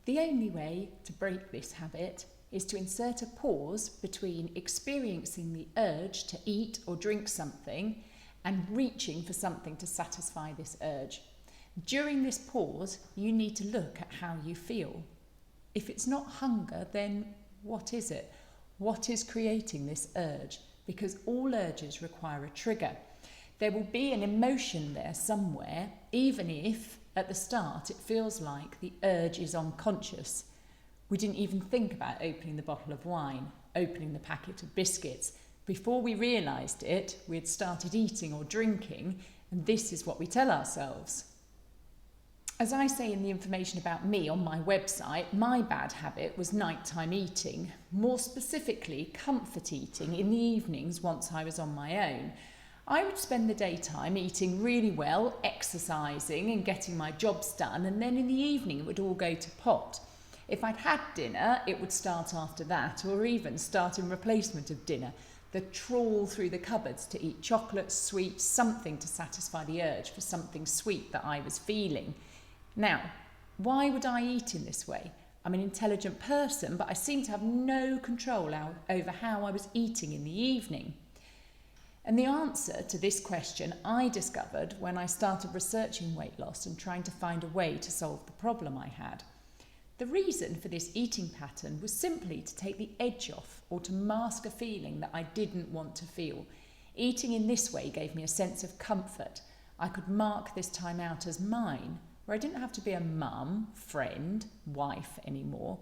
The only way to break this habit is to insert a pause between experiencing the urge to eat or drink something and reaching for something to satisfy this urge. During this pause, you need to look at how you feel. If it's not hunger, then what is it? What is creating this urge? Because all urges require a trigger. There will be an emotion there somewhere, even if at the start it feels like the urge is unconscious. We didn't even think about opening the bottle of wine, opening the packet of biscuits. Before we realised it, we had started eating or drinking, and this is what we tell ourselves. As I say in the information about me on my website, my bad habit was nighttime eating, more specifically comfort eating in the evenings once I was on my own. I would spend the daytime eating really well, exercising and getting my jobs done, and then in the evening it would all go to pot. If I'd had dinner, it would start after that, or even start in replacement of dinner. The trawl through the cupboards to eat chocolates, sweets, something to satisfy the urge for something sweet that I was feeling. Now, why would I eat in this way? I'm an intelligent person, but I seem to have no control over how I was eating in the evening. And the answer to this question I discovered when I started researching weight loss and trying to find a way to solve the problem I had. The reason for this eating pattern was simply to take the edge off or to mask a feeling that I didn't want to feel. Eating in this way gave me a sense of comfort. I could mark this time out as mine, where I didn't have to be a mum, friend, wife anymore.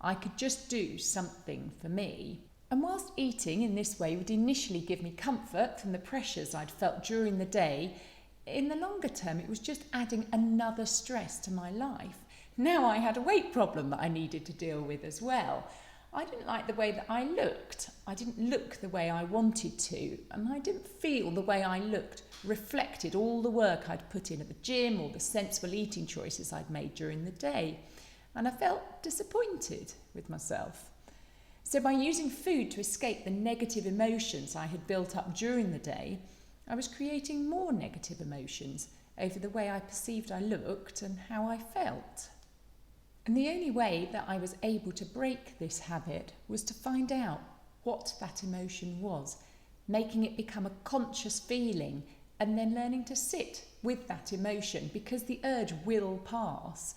I could just do something for me. And whilst eating in this way would initially give me comfort from the pressures I'd felt during the day, in the longer term it was just adding another stress to my life. Now I had a weight problem that I needed to deal with as well. I didn't like the way that I looked. I didn't look the way I wanted to, and I didn't feel the way I looked reflected all the work I'd put in at the gym or the sensible eating choices I'd made during the day. And I felt disappointed with myself. So by using food to escape the negative emotions I had built up during the day, I was creating more negative emotions over the way I perceived I looked and how I felt. And the only way that I was able to break this habit was to find out what that emotion was, making it become a conscious feeling, and then learning to sit with that emotion, because the urge will pass.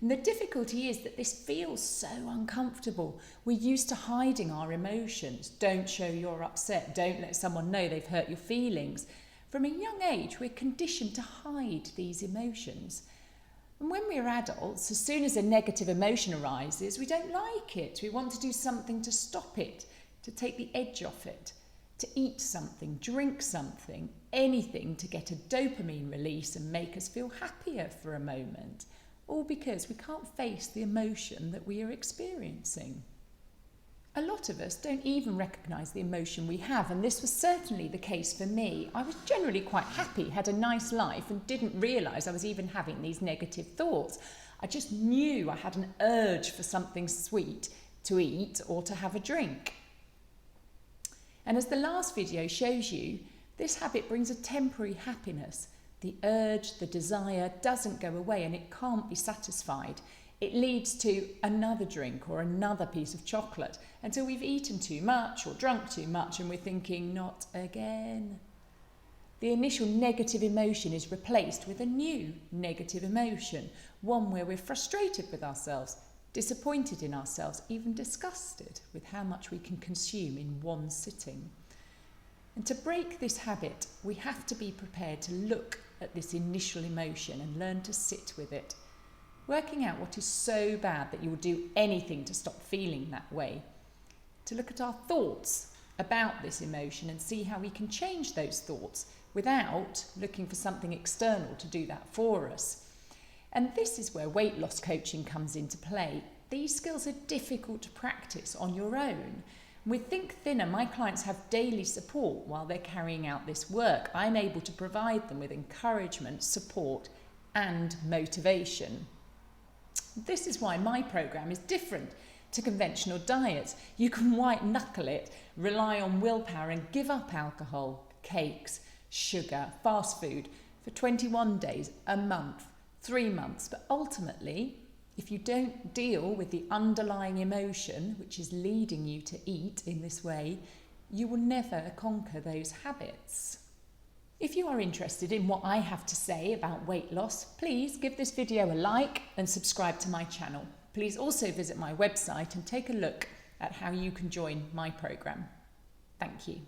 And the difficulty is that this feels so uncomfortable. We're used to hiding our emotions. Don't show you're upset. Don't let someone know they've hurt your feelings. From a young age, we're conditioned to hide these emotions. And when we're adults, as soon as a negative emotion arises, we don't like it. We want to do something to stop it, to take the edge off it, to eat something, drink something, anything to get a dopamine release and make us feel happier for a moment, all because we can't face the emotion that we are experiencing. A lot of us don't even recognise the emotion we have, and this was certainly the case for me. I was generally quite happy, had a nice life, and didn't realise I was even having these negative thoughts. I just knew I had an urge for something sweet to eat or to have a drink. And as the last video shows you, this habit brings a temporary happiness. The urge, the desire doesn't go away and it can't be satisfied. It leads to another drink or another piece of chocolate until we've eaten too much or drunk too much and we're thinking, not again. The initial negative emotion is replaced with a new negative emotion, one where we're frustrated with ourselves, disappointed in ourselves, even disgusted with how much we can consume in one sitting. And to break this habit, we have to be prepared to look at this initial emotion and learn to sit with it, working out what is so bad that you will do anything to stop feeling that way, to look at our thoughts about this emotion and see how we can change those thoughts without looking for something external to do that for us. And this is where weight loss coaching comes into play. These skills are difficult to practice on your own. With Think Thinner, my clients have daily support while they're carrying out this work. I'm able to provide them with encouragement, support, and motivation. This is why my program is different to conventional diets. You can white knuckle it, rely on willpower, and give up alcohol, cakes, sugar, fast food for 21 days, a month, 3 months. But ultimately, if you don't deal with the underlying emotion which is leading you to eat in this way, you will never conquer those habits. If you are interested in what I have to say about weight loss, please give this video a like and subscribe to my channel. Please also visit my website and take a look at how you can join my programme. Thank you.